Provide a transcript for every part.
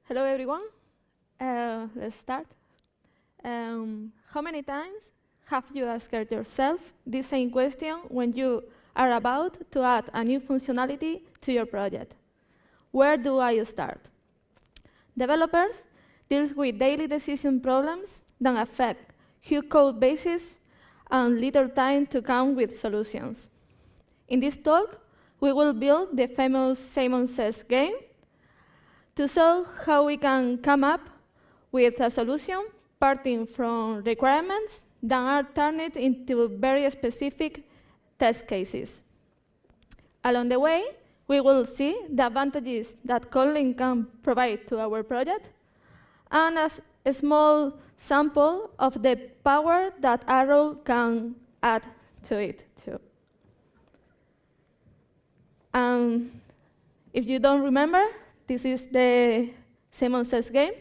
Hello, everyone. Let's start. How many times have you asked yourself the same question when you are about to add a new functionality to your project? Where do I start? Developers deal with daily decision problems that affect huge code bases and little time to come with solutions. In this talk, we will build the famous Simon Says game to show how we can come up with a solution parting from requirements that are turned into very specific test cases. Along the way, we will see the advantages that Kotlin can provide to our project and a small sample of the power that Arrow can add to it too. If you don't remember, this is the Simon Says game.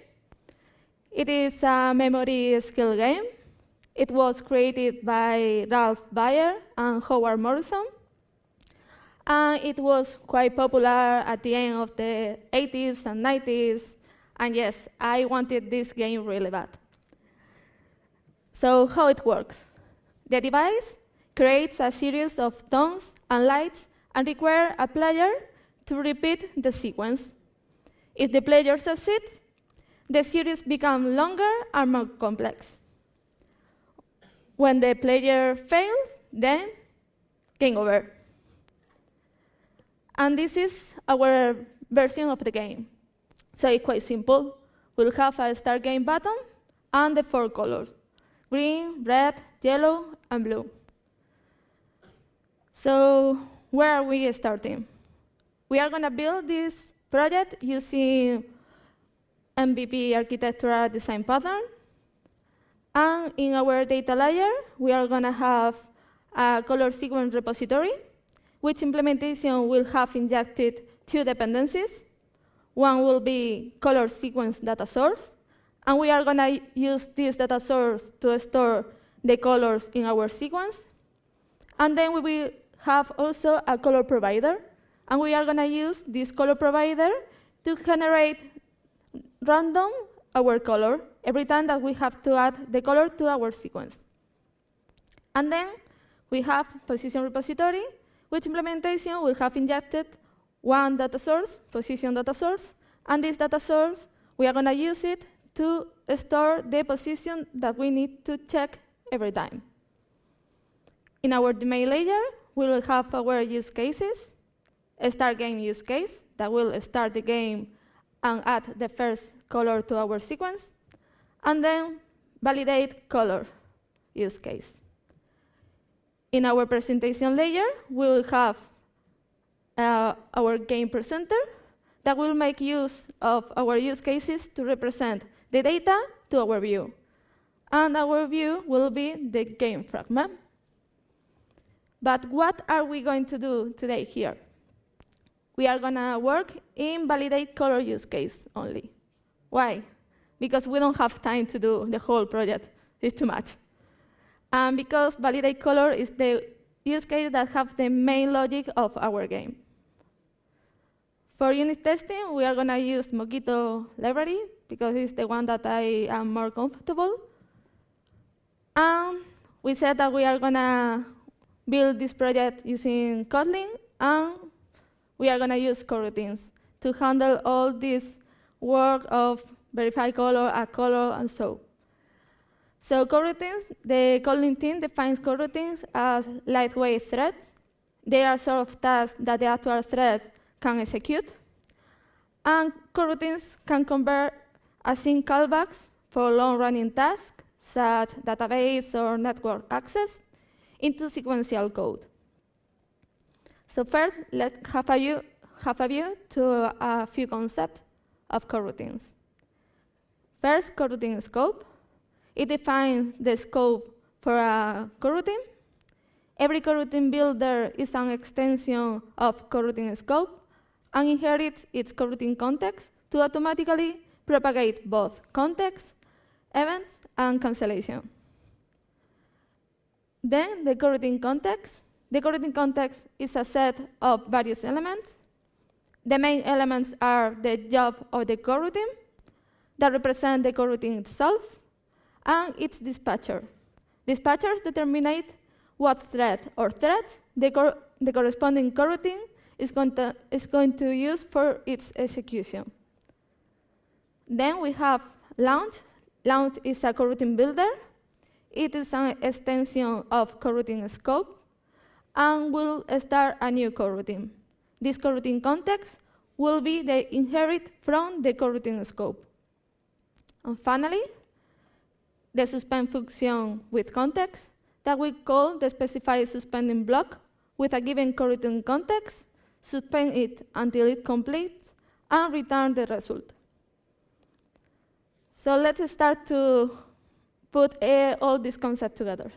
It is a memory skill game. It was created by Ralph Baer and Howard Morrison. And it was quite popular at the end of the 80s and 90s. And yes, I wanted this game really bad. So how it works? The device creates a series of tones and lights and requires a player to repeat the sequence. If the player succeeds, the series becomes longer and more complex. When the player fails, then game over. And this is our version of the game. So it's quite simple. We'll have a start game button and the 4 colors: green, red, yellow, and blue. So where are we starting? We are going to build this project using MVP architectural design pattern. And in our data layer, we are going to have a color sequence repository, which implementation will have injected 2 dependencies. One will be color sequence data source, and we are going to use this data source to store the colors in our sequence. And then we will have also a color provider, and we are going to use this color provider to generate random our color every time that we have to add the color to our sequence. And then we have position repository, which implementation will have injected 1 data source, position data source, and this data source, we are going to use it to store the position that we need to check every time. In our domain layer, we will have our use cases, a start game use case that will start the game and add the first color to our sequence, and then validate color use case. In our presentation layer, we will have our game presenter that will make use of our use cases to represent the data to our view. And our view will be the game fragment. But what are we going to do today here? We are going to work in validate color use case only. Why? Because we don't have time to do the whole project. It's too much. And because validate color is the use case that have the main logic of our game. For unit testing, we are going to use Mockito library because it's the one that I am more comfortable. And we said that we are going to build this project using Kotlin, and we are going to use Coroutines to handle all this work of verify color, add color, and so. So coroutines, the Kotlin team defines coroutines as lightweight threads. They are sort of tasks that the actual threads can execute. And coroutines can convert async callbacks for long-running tasks, such database or network access, into sequential code. So first, let's have a view to a few concepts of coroutines. First, coroutine scope. It defines the scope for a coroutine. Every coroutine builder is an extension of coroutine scope and inherits its coroutine context to automatically propagate both context, events, and cancellation. Then the coroutine context. The coroutine context is a set of various elements. The main elements are the job of the coroutine, that represent the coroutine itself, and its dispatcher. Dispatchers determine what thread or threads the corresponding coroutine is going to use for its execution. Then we have launch. Launch is a coroutine builder. It is an extension of coroutine scope and will start a new coroutine. This coroutine context will be the inherit from the coroutine scope. And finally, the suspend function with context that we call the specified suspending block with a given coroutine context, suspend it until it completes, and return the result. So let's start to put all these concepts together.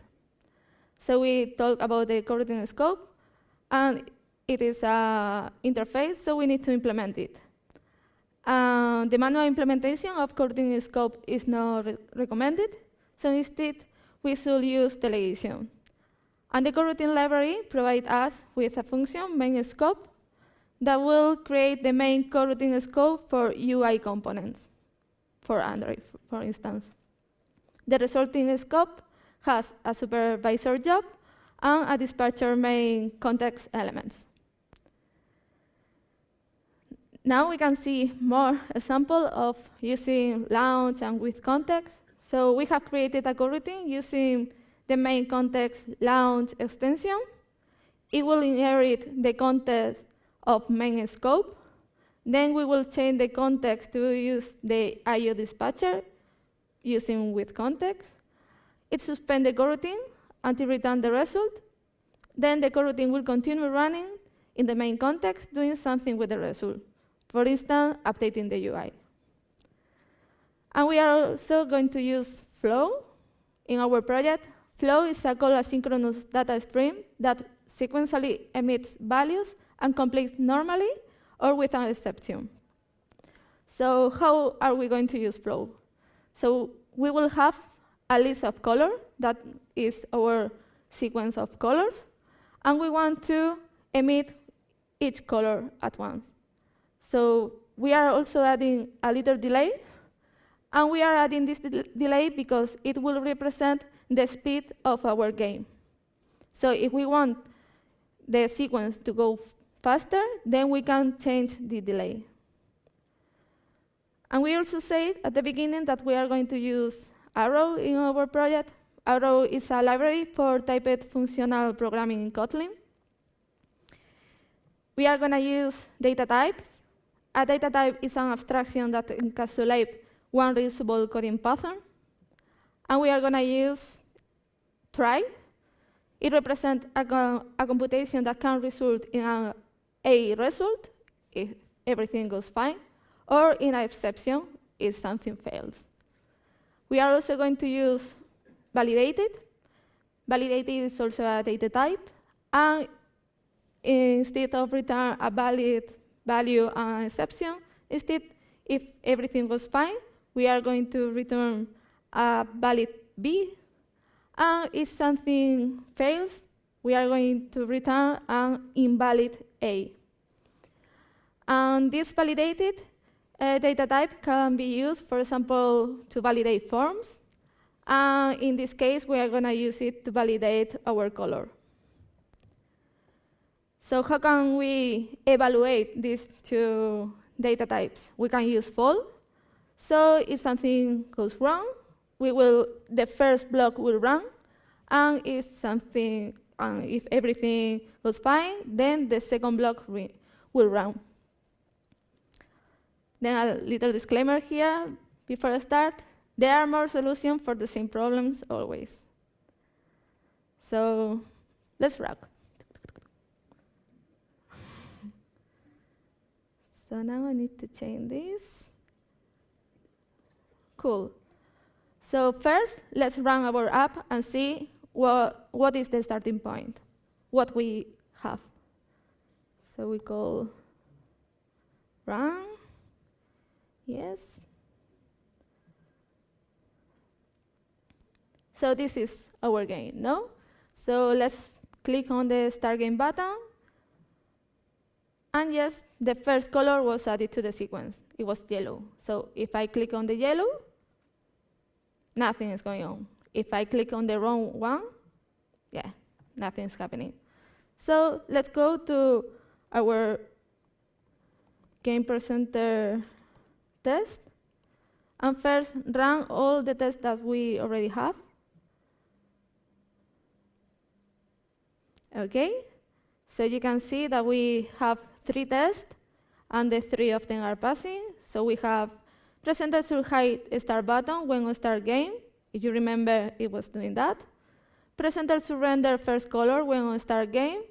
So we talk about the coroutine scope, and it is an interface, so we need to implement it. The manual implementation of coroutine scope is not recommended, so instead we should use delegation. And the coroutine library provides us with a function, main scope, that will create the main coroutine scope for UI components, for Android, for instance. The resulting scope has a supervisor job and a dispatcher main context elements. Now we can see more example of using launch and with context. So we have created a coroutine using the main context launch extension. It will inherit the context of main scope. Then we will change the context to use the IO dispatcher using with context. It suspends the coroutine until return the result. Then the coroutine will continue running in the main context, doing something with the result. For instance, updating the UI. And we are also going to use flow in our project. Flow is a call asynchronous data stream that sequentially emits values and completes normally or without exception. So how are we going to use flow? So we will have a list of colors that is our sequence of colors, and we want to emit each color at once. So we are also adding a little delay, and we are adding this delay because it will represent the speed of our game. So if we want the sequence to go faster, then we can change the delay. And we also said at the beginning that we are going to use Arrow in our project. Arrow is a library for typed functional programming in Kotlin. We are going to use data types. A data type is an abstraction that encapsulates one reusable coding pattern. And we are going to use try. It represents a computation that can result in a result if everything goes fine, or in an exception if something fails. We are also going to use validated. Validated is also a data type. And instead of return a valid value and exception, instead, if everything goes fine, we are going to return a valid B. And if something fails, we are going to return an invalid A. And this validated data type can be used, for example, to validate forms. And in this case, we are going to use it to validate our color. So how can we evaluate these two data types? We can use fall. So if something goes wrong, the first block will run. And if everything goes fine, then the second block will run. Then a little disclaimer here before I start. There are more solutions for the same problems always. So let's rock. So now I need to change this. Cool. So first, let's run our app and see what is the starting point, what we have. So we call run. Yes. So this is our game, no? So let's click on the Start Game button. And yes, the first color was added to the sequence. it was yellow. So if I click on the yellow, nothing is going on. If I click on the wrong one, yeah, nothing's happening. So let's go to our game presenter test. And first, run all the tests that we already have. OK, so you can see that we have 3 tests, and the 3 of them are passing. So we have presenter should hide a start button when we start game. If you remember, it was doing that. Presenter should render first color when we start game.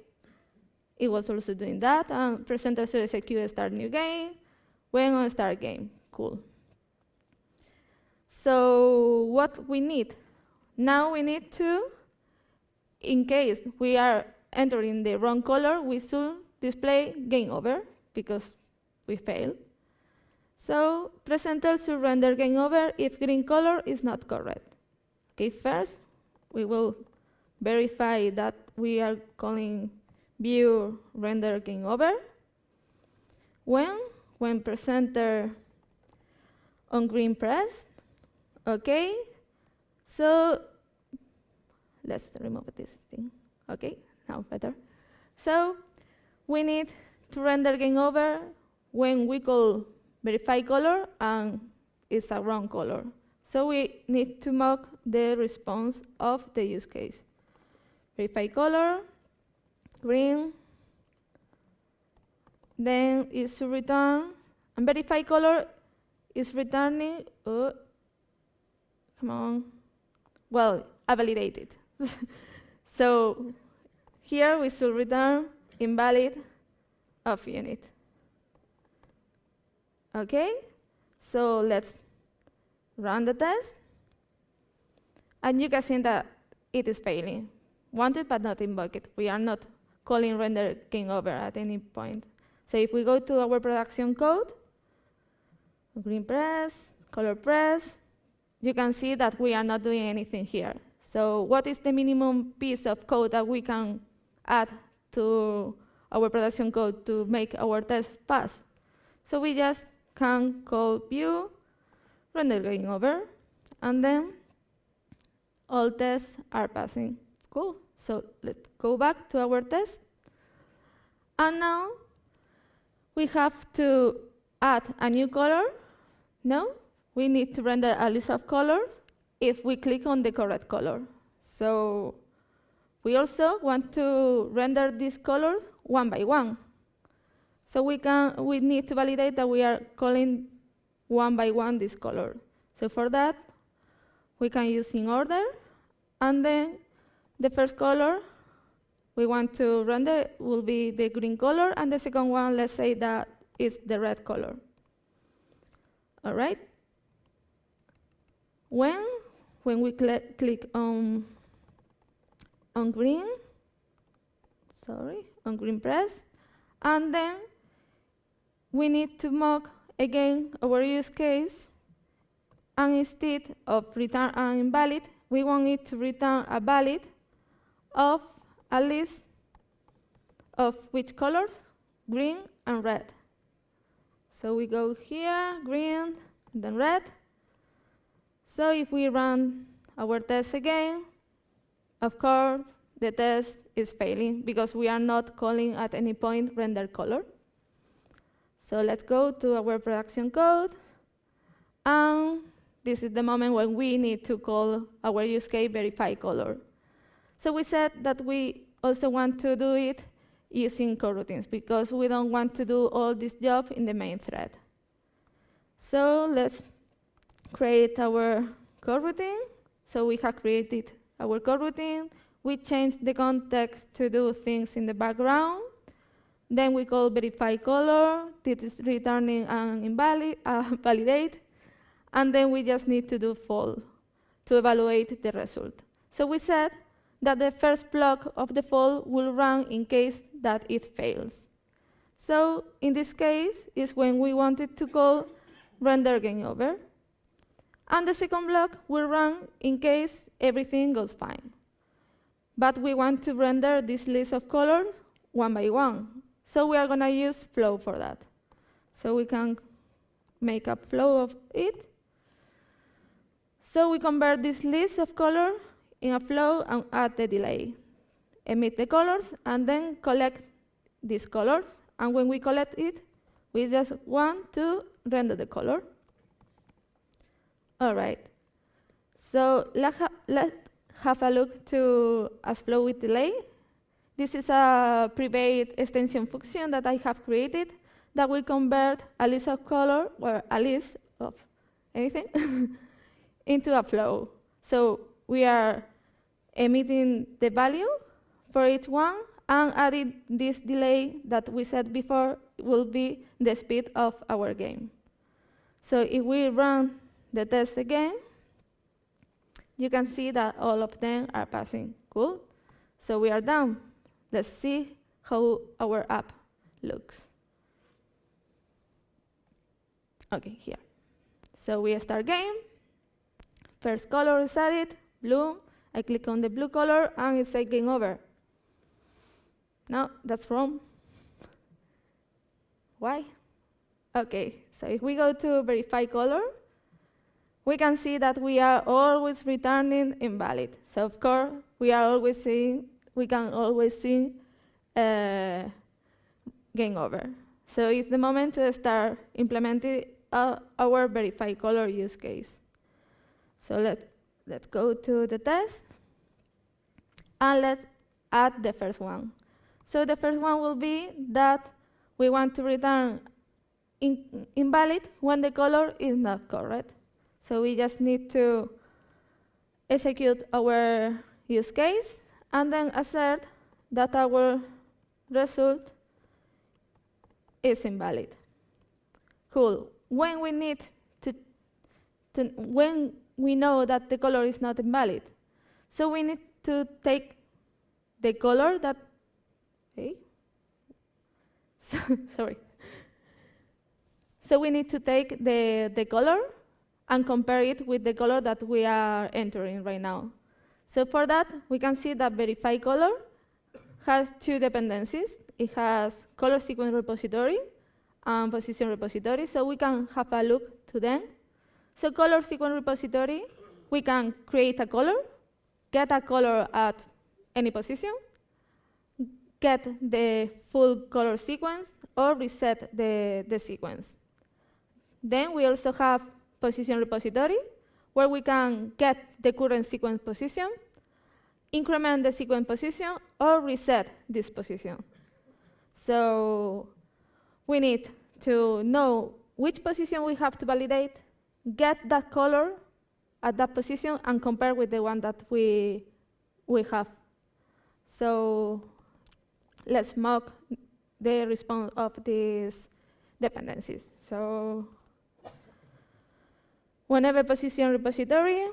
It was also doing that. And presenter should execute start new game when we start game. Cool. So what we need? Now we need to, in case we are entering the wrong color, we should display game over because we failed. So presenter should render game over if green color is not correct. Okay, first we will verify that we are calling view render game over. When presenter on green press. Okay, so let's remove this thing. Okay, now better. So we need to render game over when we call verify color and it's a wrong color. So we need to mock the response of the use case. Verify color, green, then it should return, and verify color is returning, come on, well, I validated. So here we should return invalid of unit. Okay, so let's run the test. And you can see that it is failing. Wanted but not invoked. We are not calling render game over at any point. So if we go to our production code, green press, color press, you can see that we are not doing anything here. So what is the minimum piece of code that we can add to our production code to make our test pass? So we just can call view render game over, and then all tests are passing. Cool. So let's go back to our test. And now we have to add a new color. No, we need to render a list of colors if we click on the correct color. So we also want to render these colors one by one. So we need to validate that we are calling one by one this color. So for that, we can use in order, and then the first color we want to render will be the green color, and the second one, let's say that it's the red color. All right? When we click on green, on green press, and then we need to mock again our use case, and instead of return an invalid, we want it to return a valid of a list of which colors? Green and red. So we go here, green, then red. So if we run our test again, of course, the test is failing because we are not calling at any point render color. So let's go to our production code, and this is the moment when we need to call our use case verify color. So we said that we also want to do it using coroutines because we don't want to do all this job in the main thread. So let's create our coroutine. So we have created our coroutine. We changed the context to do things in the background. Then we call verify color. This is returning an invalid, validate. And then we just need to do fall to evaluate the result. So we said that the first block of the fall will run in case that it fails. So in this case is when we wanted to call render game over. And the second block will run in case everything goes fine. But we want to render this list of colors one by one. So we are going to use flow for that. So we can make a flow of it. So we convert this list of color in a flow and add the delay. Emit the colors and then collect these colors. And when we collect it, we just want to render the color. All right. So let's have a look to a flow with delay. This is a private extension function that I have created that will convert a list of color or a list of anything into a flow. So we are emitting the value for each one and adding this delay that we said before will be the speed of our game. So if we run the test again, you can see that all of them are passing. Cool. So we are done. Let's see how our app looks. Okay, here. So we start game. First color is added, blue. I click on the blue color and it says game over. No, that's wrong. Why? Okay, so if we go to verify color, we can see that we are always returning invalid. So of course, we can always see game over. So it's the moment to start implementing our verify color use case. So let's go to the test and let's add the first one. So the first one will be that we want to return invalid when the color is not correct. So we just need to execute our use case and then assert that our result is invalid. Cool. When we need when we know that the color is not invalid, so we need to take the color that. Okay. Sorry. So we need to take the color and compare it with the color that we are entering right now. So for that, we can see that verify color has two dependencies. It has color sequence repository and position repository, so we can have a look to them. So color sequence repository, we can create a color, get a color at any position, get the full color sequence, or reset the sequence. Then we also have position repository, where we can get the current sequence position, increment the sequence position, or reset this position. So we need to know which position we have to validate, get that color at that position, and compare with the one that we have. So let's mock the response of these dependencies. So whenever position repository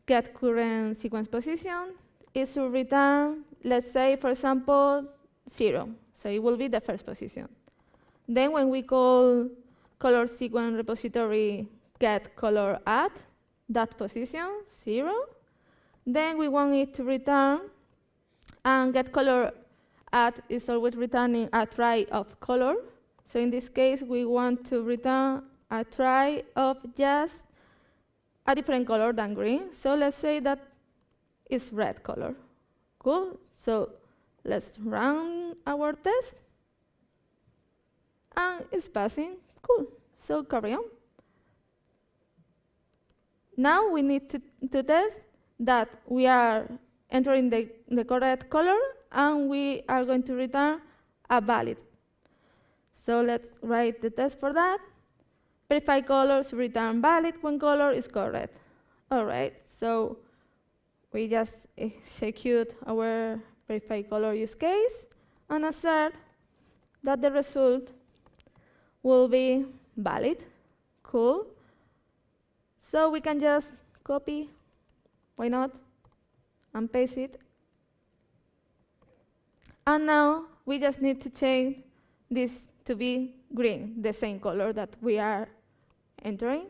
get current sequence position, it should return, let's say, for example, 0. So it will be the first position. Then when we call color sequence repository get color at that position, 0, then we want it to return, and get color at is always returning a try of color. So in this case, we want to return a try of just a different color than green. So let's say that it's red color. Cool. So let's run our test. And it's passing. Cool. So carry on. Now we need to test that we are entering the correct color, and we are going to return a valid. So let's write the test for that. Verify colors return valid when color is correct. All right, so we just execute our verify color use case and assert that the result will be valid. Cool. So we can just copy, why not, and paste it. And now we just need to change this to be green, the same color that we are entering.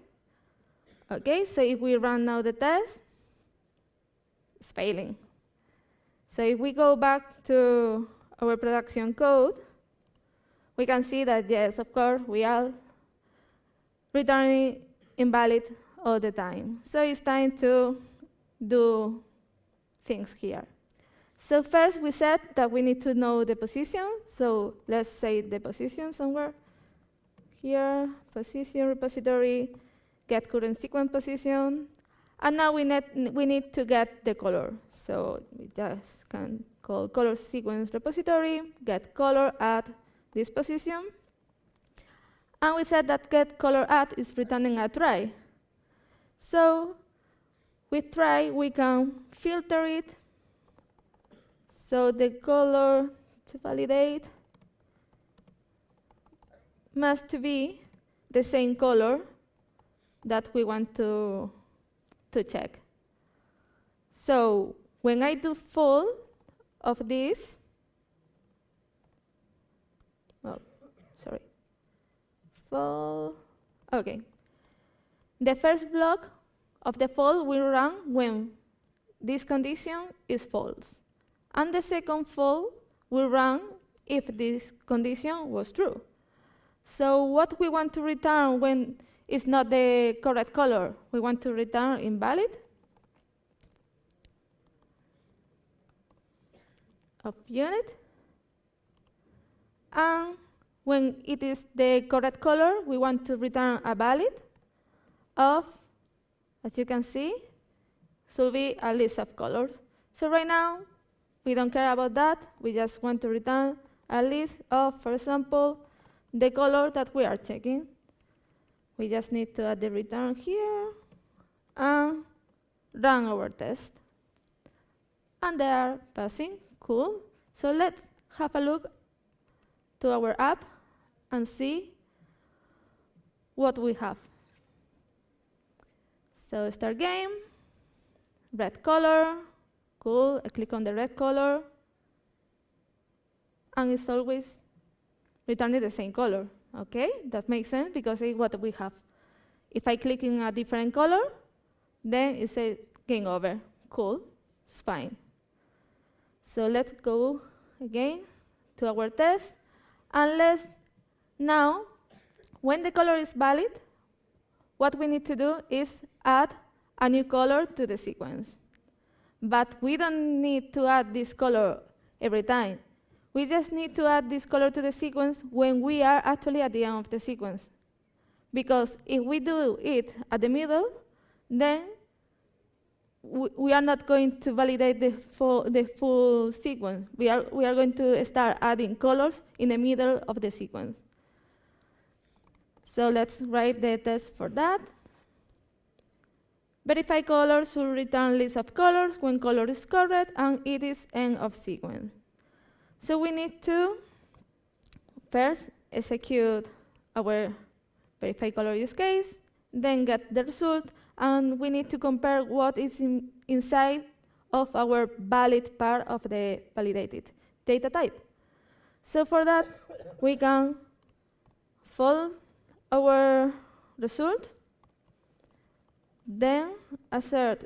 Okay, so if we run now the test, it's failing. So if we go back to our production code, we can see that, yes, of course, we are returning invalid all the time. So it's time to do things here. So first, we said that we need to know the position. So let's say the position somewhere. Here, position repository, get current sequence position. And now we need to get the color. So we just can call color sequence repository, get color at this position. And we said that get color at is returning a try. So with try, we can filter it. So the color to validate must be the same color that we want to check. So when I do full of this, oh, sorry, full, okay. The first block of the full will run when this condition is false. And the second full will run if this condition was true. So what we want to return when it's not the correct color, we want to return invalid of unit. And when it is the correct color, we want to return a valid of, as you can see, should be a list of colors. So right now, we don't care about that. We just want to return a list of, for example, the color that we are checking. We just need to add the return here and run our test. And they are passing. Cool. So let's have a look to our app and see what we have. So start game, red color. Cool, I click on the red color, and it's always returning the same color. Okay, that makes sense because it's what we have. If I click in a different color, then it says game over. Cool, it's fine. So let's go again to our test, and let's now, when the color is valid, what we need to do is add a new color to the sequence. But we don't need to add this color every time. We just need to add this color to the sequence when we are actually at the end of the sequence. Because if we do it at the middle, then we are not going to validate the full sequence. We are going to start adding colors in the middle of the sequence. So let's write the test for that. Verify color should return list of colors when color is correct and it is end of sequence. So we need to first execute our verify color use case, then get the result, and we need to compare what is inside of our valid part of the validated data type. So for that, we can fold our result, then assert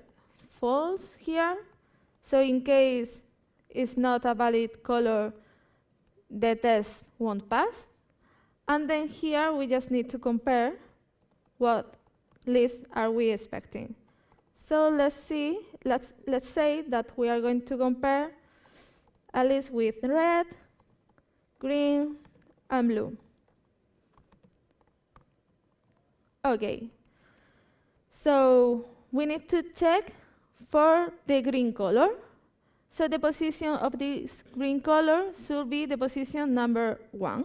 false here. So in case it's not a valid color, the test won't pass. And then here we just need to compare what list are we expecting. So let's say that we are going to compare a list with red, green, and blue. Okay. So we need to check for the green color. So the position of this green color should be the position number 1.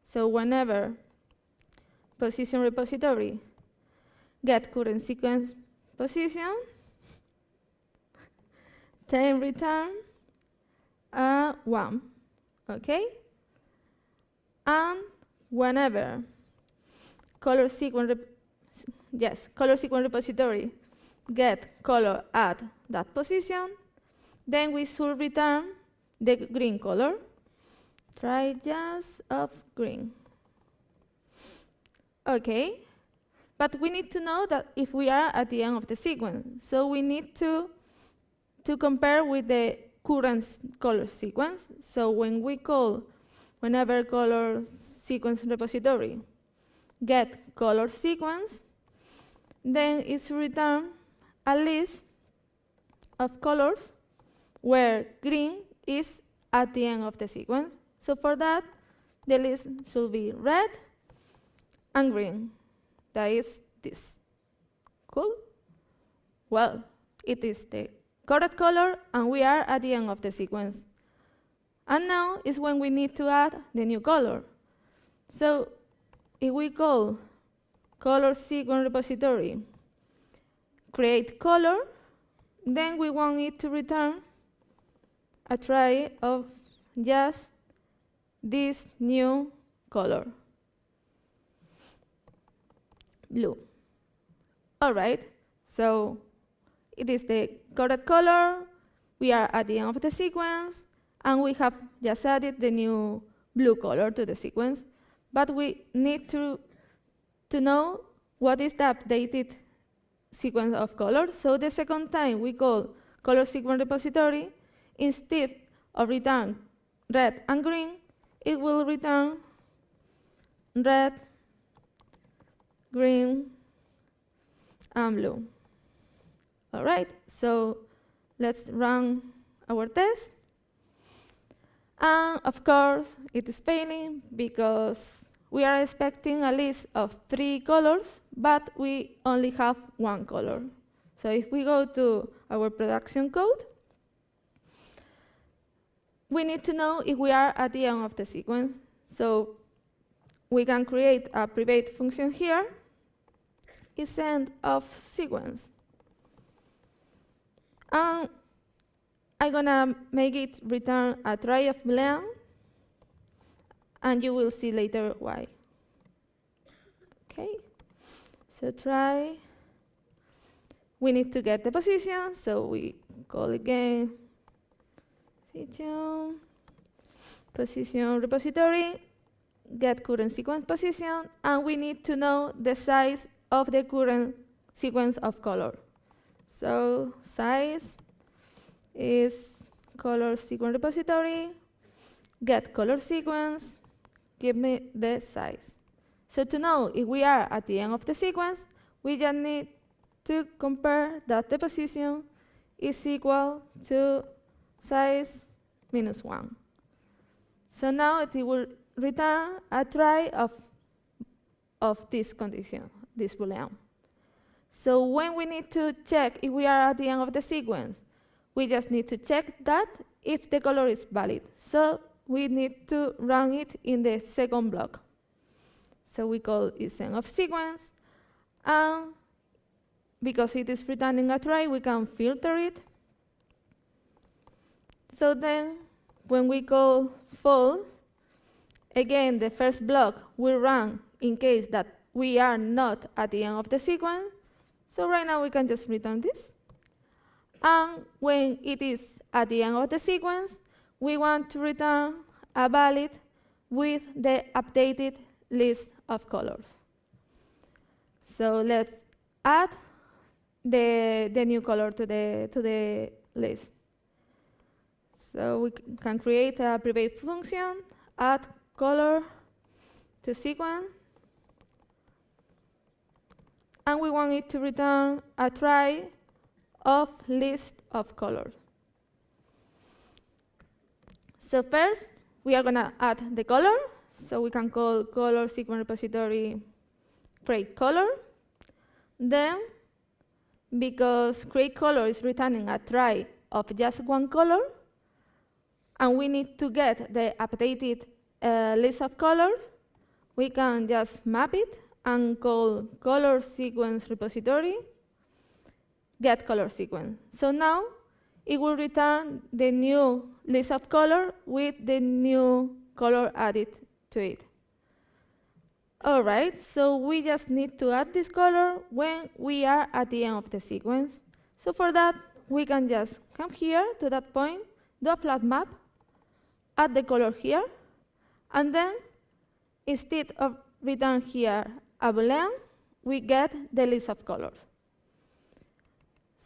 So whenever position repository get current sequence position, then return 1. Okay? And whenever color sequence repository get color at that position, then we should return the green color. Try just of green. Okay, but we need to know that if we are at the end of the sequence, so we need to compare with the current color sequence. So when we call whenever color sequence repository get color sequence, then it's return a list of colors where green is at the end of the sequence. So for that, the list should be red and green. That is this. Cool? Well, it is the correct color, and we are at the end of the sequence. And now is when we need to add the new color. So if we call color sequence repository create color, then we want it to return a tray of just this new color, blue. All right, so it is the correct color, we are at the end of the sequence, and we have just added the new blue color to the sequence. But we need to know what is the updated sequence of colors. So the second time we call color sequence repository, instead of return red and green, it will return red, green, and blue. All right, so let's run our test. And of course, it is failing because we are expecting a list of 3 colors, but we only have 1 color. So if we go to our production code, we need to know if we are at the end of the sequence. So we can create a private function here, is end of sequence. And I'm gonna make it return a tray of Boolean, and you will see later why. Okay, so try. We need to get the position, so we call again position repository, get current sequence position, and we need to know the size of the current sequence of color. So size is color sequence repository, get color sequence, give me the size. So to know if we are at the end of the sequence, we just need to compare that the position is equal to size minus 1. So now it will return a try of this condition, this Boolean. So when we need to check if we are at the end of the sequence, we just need to check that if the color is valid. So we need to run it in the second block. So we call is end of sequence, and because it is returning a try, we can filter it. So then when we call fall, again the first block will run in case that we are not at the end of the sequence. So right now we can just return this. And when it is at the end of the sequence, we want to return a valid with the updated list of colors. So let's add the new color to the list. So we can create a private function, add color to sequence, and we want it to return a try of list of colors. So first, we are going to add the color. So we can call color sequence repository create color. Then, because create color is returning a try of just 1 color, and we need to get the updated list of colors, we can just map it and call color sequence repository get color sequence. So now it will return the new list of color with the new color added to it. All right, so we just need to add this color when we are at the end of the sequence. So for that, we can just come here to that point, do a flat map, add the color here, and then instead of return here a Boolean, we get the list of colors.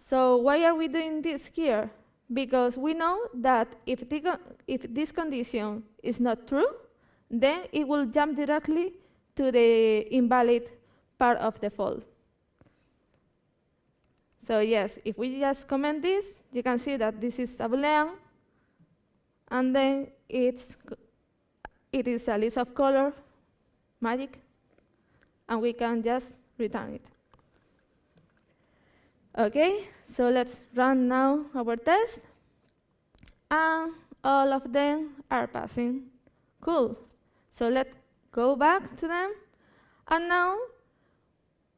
So why are we doing this here? Because we know that if this condition is not true, then it will jump directly to the invalid part of the fault. So yes, if we just comment this, you can see that this is a Boolean, and then it is a list of color, magic, and we can just return it. Okay, so let's run now our test, and all of them are passing. Cool. So let's go back to them, and now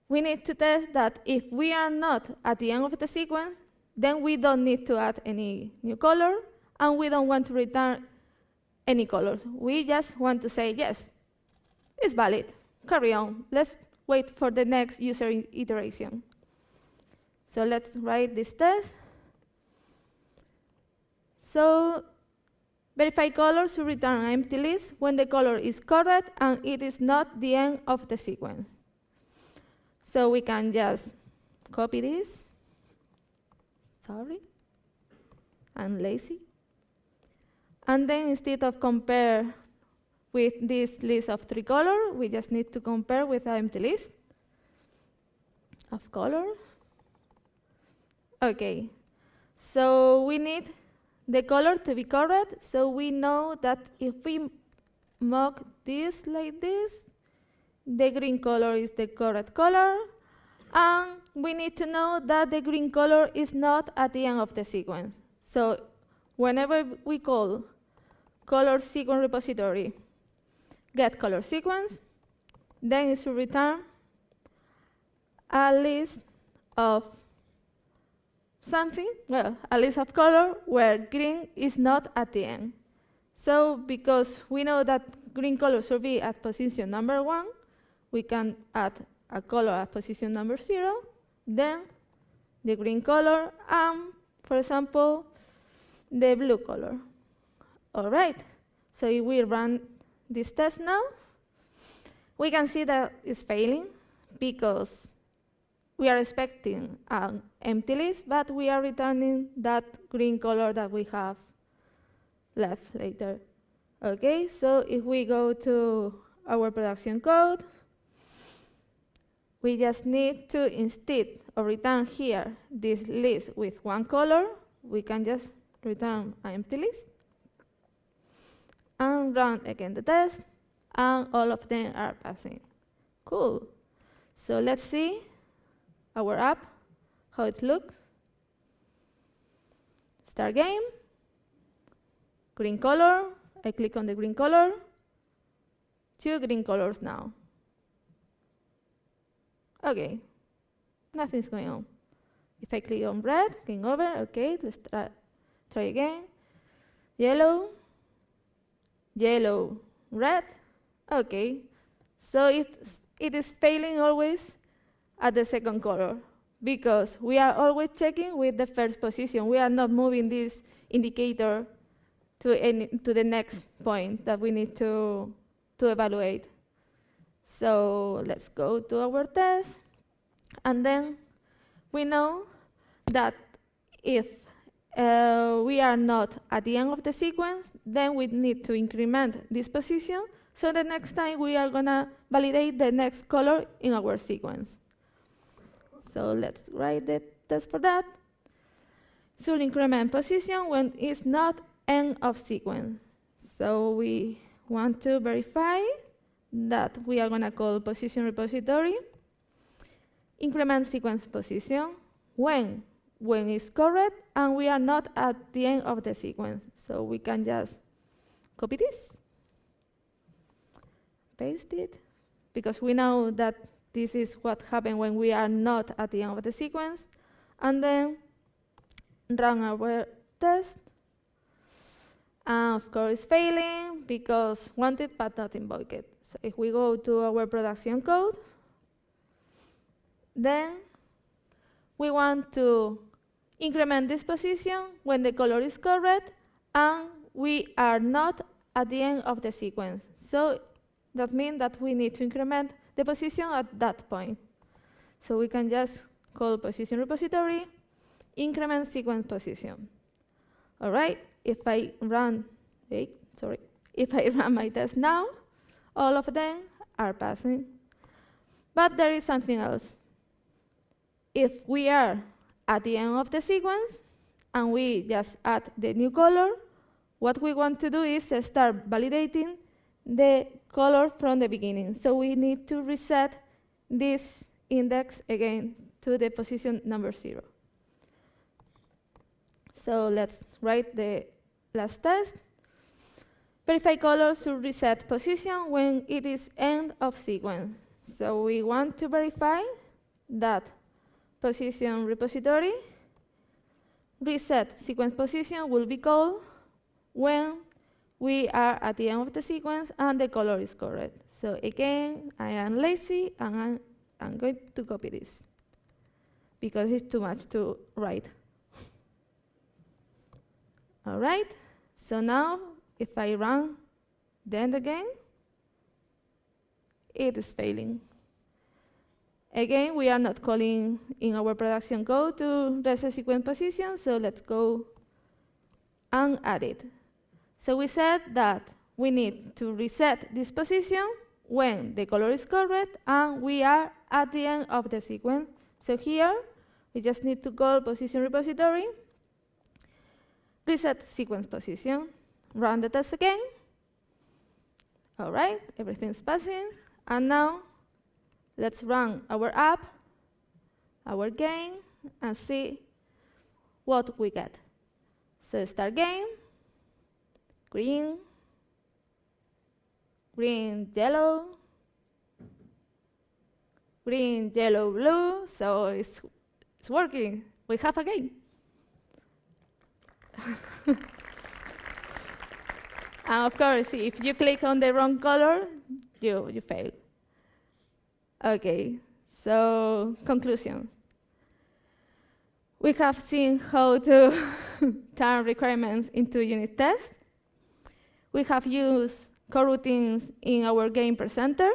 we need to test that if we are not at the end of the sequence, then we don't need to add any new color, and we don't want to return any colors. We just want to say, yes, it's valid. Carry on. Let's wait for the next user iteration. So let's write this test. So verify color should return an empty list when the color is correct and it is not the end of the sequence. So we can just copy this. Sorry, I'm lazy. And then instead of compare with this list of 3 colors, we just need to compare with an empty list of colors. Okay, so we need the color to be correct, so we know that if we mock this like this, the green color is the correct color, and we need to know that the green color is not at the end of the sequence. So whenever we call color sequence repository get color sequence, then it should return a list of something, well, a list of color where green is not at the end. So because we know that green color should be at position number 1, we can add a color at position number 0, then the green color, and, for example, the blue color. All right, so if we run this test now, we can see that it's failing because we are expecting an empty list, but we are returning that green color that we have left later. Okay, so if we go to our production code, we just need to, instead of return here this list with 1 color, we can just return an empty list and run again the test, and all of them are passing. Cool. So let's see our app, how it looks. Start game, green color, I click on the green color, 2 green colors now. Okay, nothing's going on. If I click on red, game over, okay, let's try again. Yellow, yellow, red, okay. So it is failing always at the second color because we are always checking with the first position. We are not moving this indicator to the next point that we need to evaluate. So let's go to our test, and then we know that if we are not at the end of the sequence, then we need to increment this position, so the next time we are gonna validate the next color in our sequence. So let's write the test for that. Should increment position when it's not end of sequence. So we want to verify that we are going to call position repository increment sequence position when it's correct and we are not at the end of the sequence. So we can just copy this, paste it, because we know that this is what happens when we are not at the end of the sequence, and then run our test. And of course, it's failing because wanted but not invoked. So if we go to our production code, then we want to increment this position when the color is correct and we are not at the end of the sequence. So that means that we need to increment the position at that point. So we can just call position repository increment sequence position. All right, if I run my test now, all of them are passing. But there is something else. If we are at the end of the sequence and we just add the new color, what we want to do is start validating the color from the beginning. So we need to reset this index again to the position number 0. So let's write the last test. Verify color should reset position when it is end of sequence. So we want to verify that position repository reset sequence position will be called when we are at the end of the sequence and the color is correct. So again, I am lazy and I'm going to copy this because it's too much to write. All right, so now if I run the end again, it is failing. Again, we are not calling in our production code to reset sequence position, so let's go and add it. So we said that we need to reset this position when the color is correct and we are at the end of the sequence. So here, we just need to call position repository, reset sequence position, run the test again. All right, everything's passing. And now, let's run our app, our game, and see what we get. So start game, green, green, yellow, green, yellow, blue. So it's working. We have a game. And of course, if you click on the wrong color, you fail. Okay, so conclusion. We have seen how to turn requirements into unit tests. We have used coroutines in our game presenter.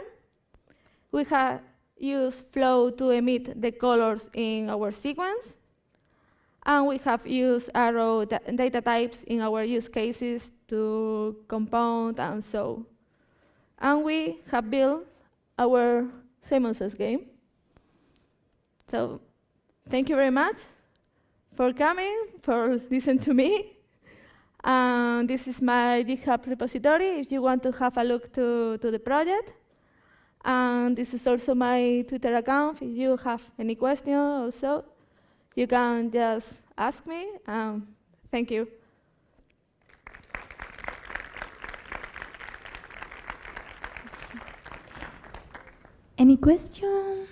We have used flow to emit the colors in our sequence. And we have used arrow data types in our use cases to compound and so. And we have built our Simon Says game. So thank you very much for coming, for listening to me. This is my GitHub repository if you want to have a look to the project. And this is also my Twitter account. If you have any questions or so, you can just ask me. Thank you. Any question?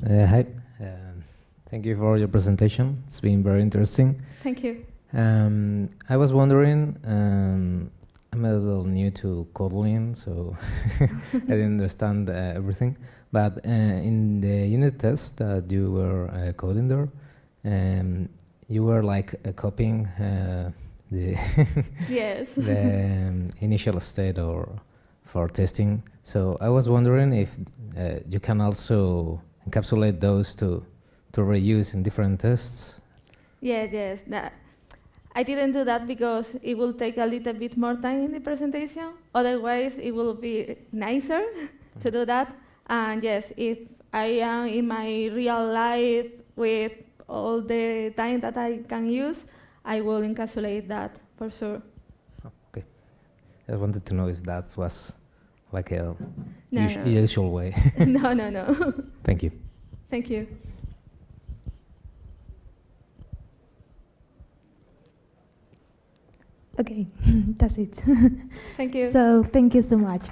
Hi. Thank you for your presentation. It's been very interesting. Thank you. I was wondering, I'm a little new to Kotlin, so I didn't understand everything. But in the unit test that you were coding there, you were like copying the yes. the initial state or for testing. So I was wondering if you can also encapsulate those to reuse in different tests. Yes. I didn't do that because it will take a little bit more time in the presentation. Otherwise, it will be nicer to do that. And yes, if I am in my real life with all the time that I can use, I will encapsulate that for sure. Oh, okay. I wanted to know if that was like a No. usual way. No. Thank you. Thank you. Okay, that's it. Thank you. So thank you so much.